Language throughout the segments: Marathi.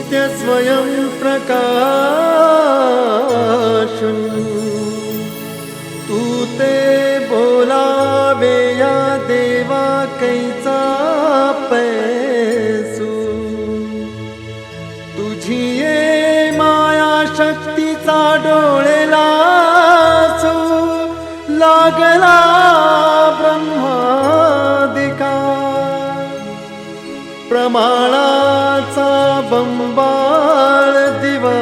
नित्य स्वयं प्रकाश तू ते बोलावे या देवा कैचा पैसू तुझी ये माया शक्तीचा डोळेला लागला ब्रह्मादिका प्रमाणाचा बंबाळ दिवा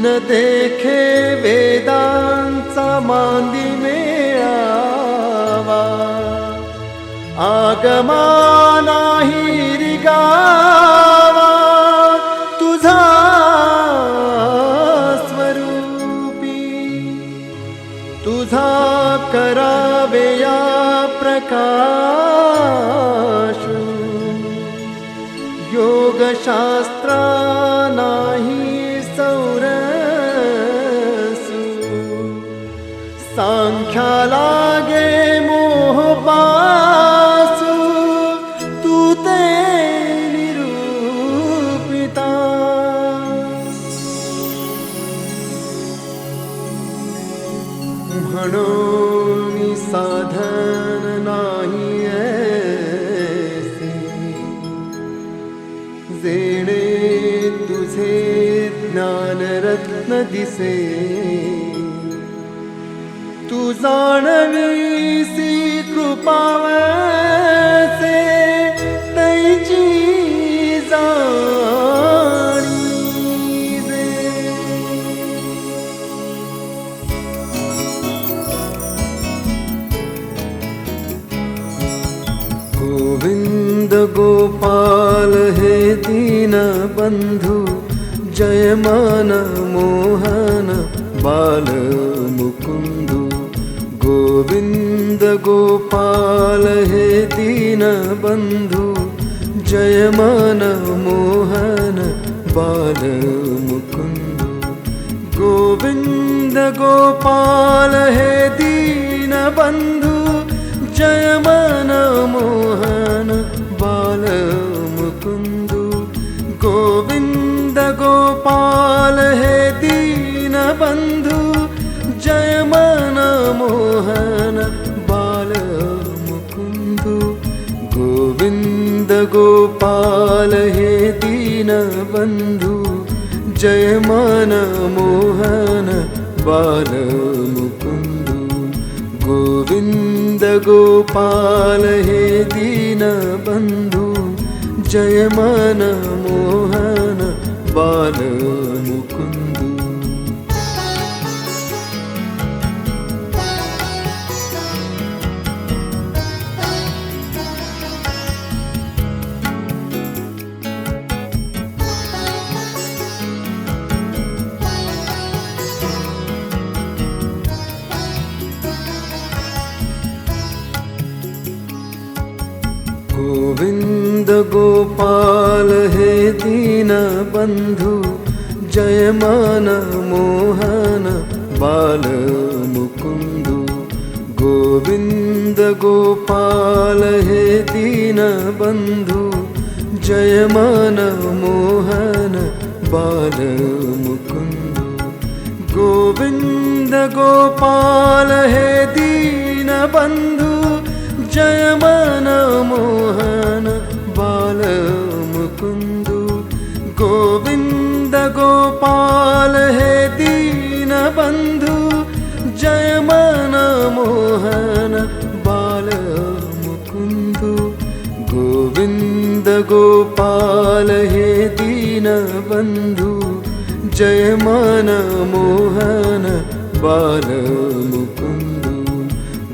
न देखे वेदांचा मांदी मेळावा आगमा नाही रिगावा तुझा तुझा करावे या प्रकाश योगशास्त्रा नाही सौरसू सांख्या लागे मोहपासू तू ते निरूपिता म्हणून साधन नाही ऐसे जेणे तुझे ज्ञानरत्न दिसे तू जाणवीसी कृपावसे तैची गोविंद गोपाल हे दीन बंधु जय मन मोहन बाल मुकुंदु गोविंद गोपाल हे दीन बंधु जय मन मोहन बाल मुकुंदु गोविंद गोपाल हे दीन बंधु जय मन मोहन बाल मुकुंदु गोविंद गोपाल हे दीन बंधु जय मन मोहन बाल मुकुंदु गोविंद गोपाल हे दीन बंधु जय मन मोहन बाल मुकुंदु गोविंद गोपाल हे दीन बंधु जय मन मोहन बाल मुकुंदु गोविंद गोपाल हे दीन बंधु जय मन मोहन बाल मुकुंदु गोविंद गोपाल हे दीन बंधु जय मन मोहन बाल मुकुंदु गोविंद गोपाल हे दीन बंधु जय मन मोहन बाल मुकुंदु गोविंद गोपाल हे दीन बंधु जय मन मोहन बाल मुकुंदु गोविंद गोपाल हे दीन बंधु जय मन मोहन बाल मुकुंदु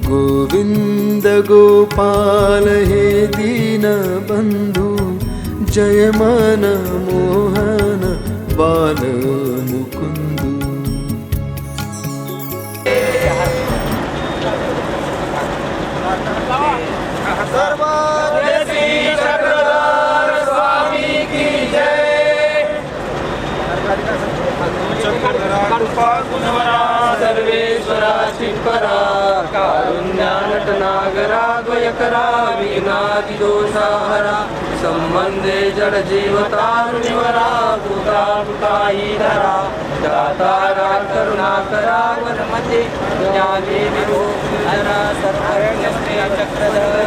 गोविंद गोपाल हे दीन बंधु जय मन मोहन बाल मुकुंदु सर्वेश्वरा चित्परा कारुण्यानटनागरा द्वयकरा विघ्नादिदोषाहरा संबंधे जडजीवतारुणिवरा तुता तुता ही धरा दातारा करुणाकरा वनमते ज्ञानी विभूषणा सर्वज्ञस्ते चक्रधर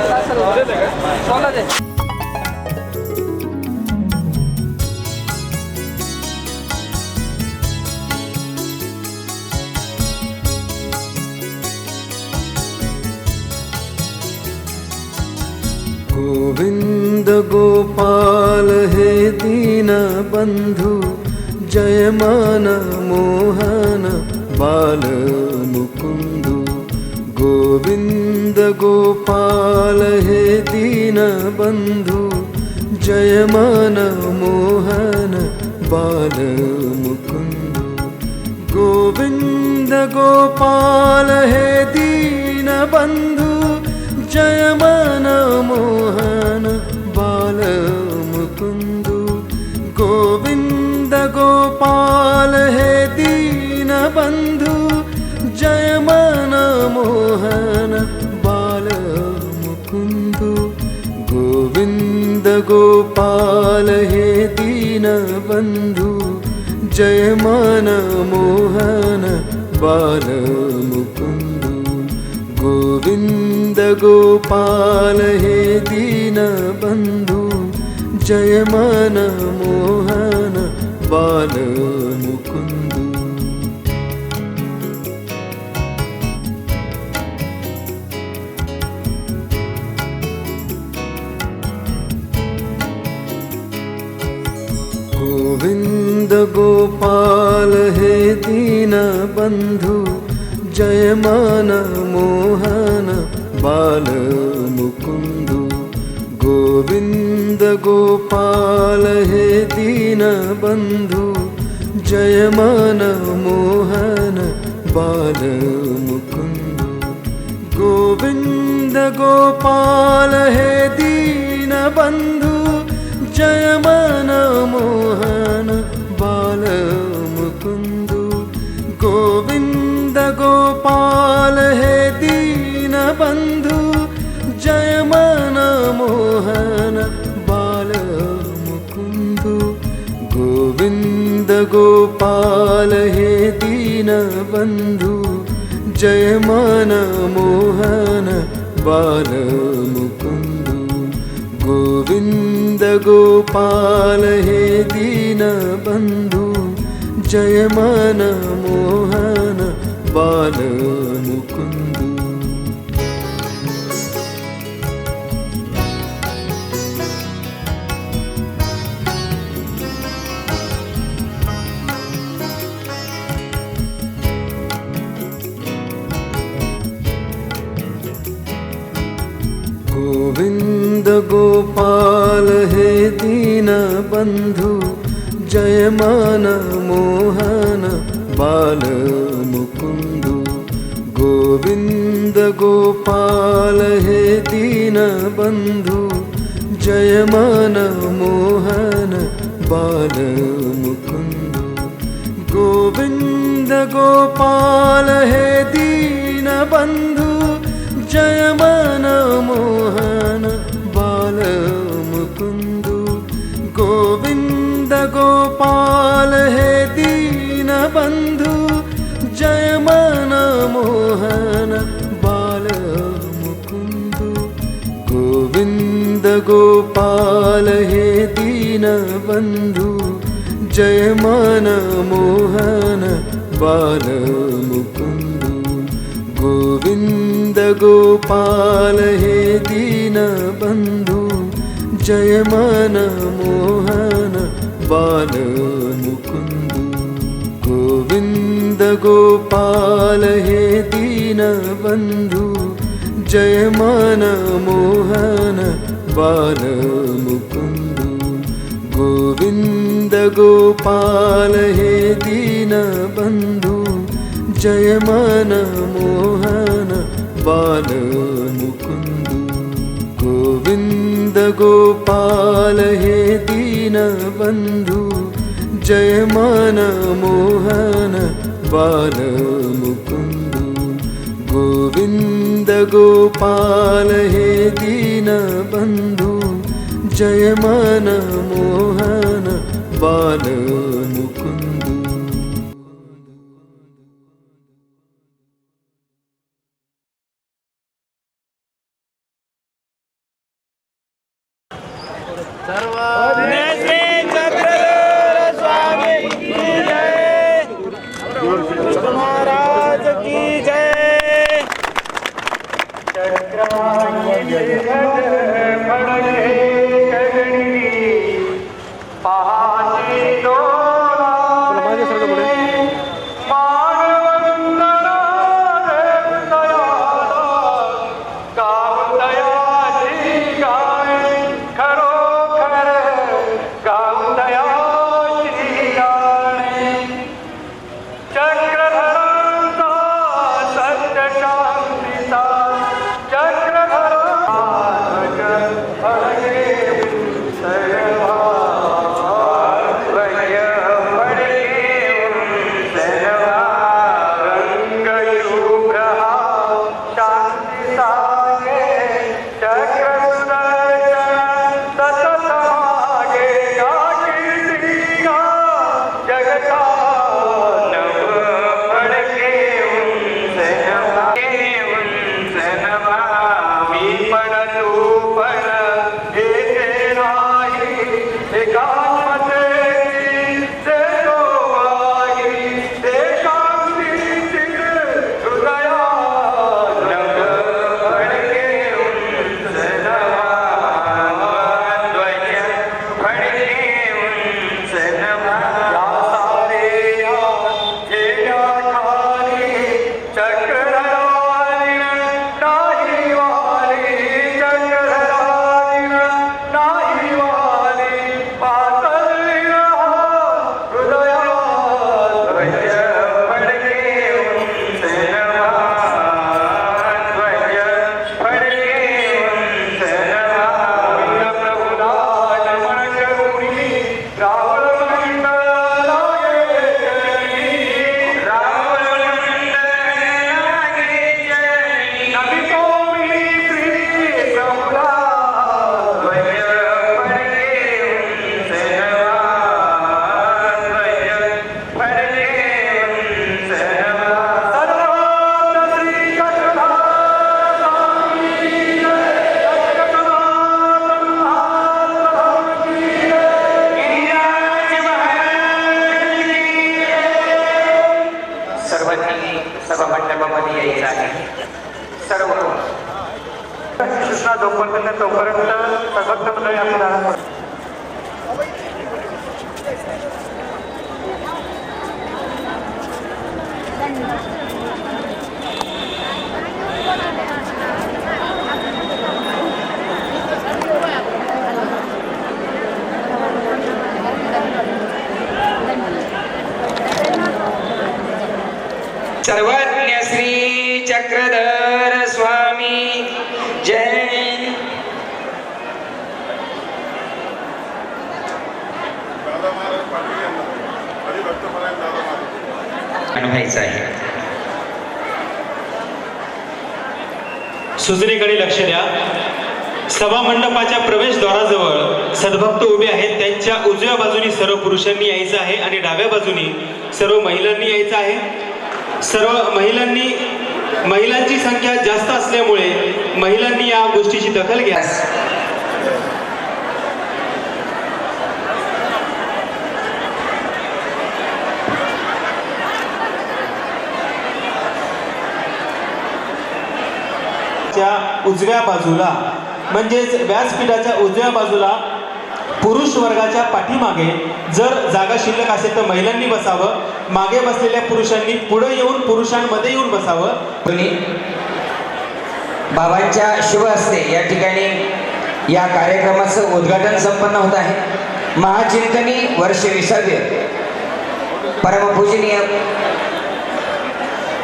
गोविंद गोपाल हे दीन बंधु जय मन मोहन बाल मुकुंदु गोविंद गोपाल हे दीन बंधु जय मन मोहन बाल मुकुंदु गोविंद गोपाल हे दीन बंधु जय मन मोहन बाल मुकुंदु गोविंद गोपाल हे दीन बंधु जय मन मोहन बाल मुकुंदु गोविंद गोपाल हे दीन बंधु जय मन मोहन बाल मुकुंदु गोविंद गोपाल हे दीन बंधु जय मन मोहन बाल मुकुंदु गोविंद गोपाल हे दीन बंधु जय मन मोहन बाल मुकुंदु गोविंद गोपाल हे दीन बंधु जय मन मोहन बाल मुकुंदु गोविंद गोपाल हे दीन बंधु जय मन मोहन बाल मुकुंदु गोविंद गोपाल हे दीन बंधु जय मन मोहन बाल मुकुंदु गोविंद गोपाल हे दीन बंधु जय मन मोहन बाल मुकुंदु गोविंद गोपाल हे दीन बंधु जय मन मोहन बाल मुकुंदु गोविंद गोपाल हे दीन बंधु जय मन मोहन बाल मुकुंदु गोविंद गोपाल हे दीन बंधु जय मन मोहन बाल मुकुंदु गोविंद गोपाल हे दीन बंधु जय मन मोहन बाल मुकुंदु गोविंद गोपाल हे दीन बंधु जय मन मोहन बाल मुकुंदु गोविंद गोपाल हे दीन बंधु जय मन मोहन बाल मुकुंदु गोविंद गोपाल हे दीन बंधु जय मन मोहन बाल मुकुंदु गोविंद गोपाल हे दीन बंधु जय मन मोहन बाल मुकुंदु गोविंद गोपाल हे दीन बंधु जय मन मोहन बाल मुकुंदु गोविंद गोपाल हे दीन बंधु जय मन मोहन बाल मुकुंदु गोविंद गोपाल हे दीन बंधु जय मन मोहन बाल मुकुंद। श्री चक्रधर स्वामी की जय, महाराज की जय। सर्वज्ञ श्री चक्रधर स्वामी जय। अनुभवायचं आहे। सूचनेकडे लक्ष द्या। सभा मंडपाच्या प्रवेशद्वाराजवळ सद्भक्त उभे आहेत, त्यांच्या उजव्या बाजूनी सर्व पुरुषांनी यायचं आहे आणि डाव्या बाजूनी सर्व महिलांनी यायचं आहे। सर्व महिलांची संख्या जास्त असल्यामुळे महिलांनी या गोष्टीची दखल घ्या। उजव्या बाजूला म्हणजेच व्यासपीठाच्या उजव्या बाजूला पुरुष वर्गाच्या पाठीमागे जर जागा शिल्लक असेल तर महिलांनी बसावं, मागे बसलेल्या पुरुषांनी पुढे येऊन पुरुषांमध्ये येऊन बसावं। बाबांच्या शुभ हस्ते या ठिकाणी या कार्यक्रमाचं उद्घाटन संपन्न होत आहे। महाचिंतनी वर्ष 20वे परमपूजनीय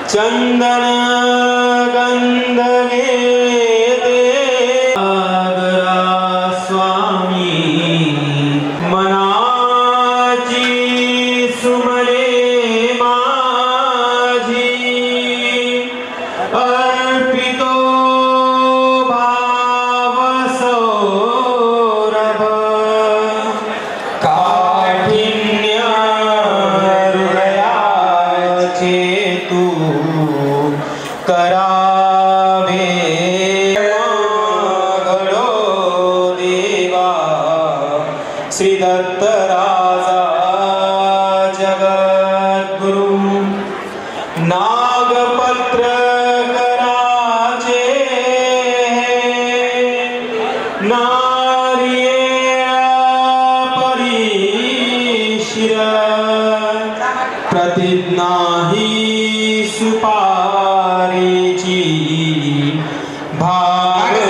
चंदन गंध घेते स्वामी मनाची सुमरे माझी अर्पितो भाव सौरभ परिशिर प्रतिज्ञा ही सुपारीची भाग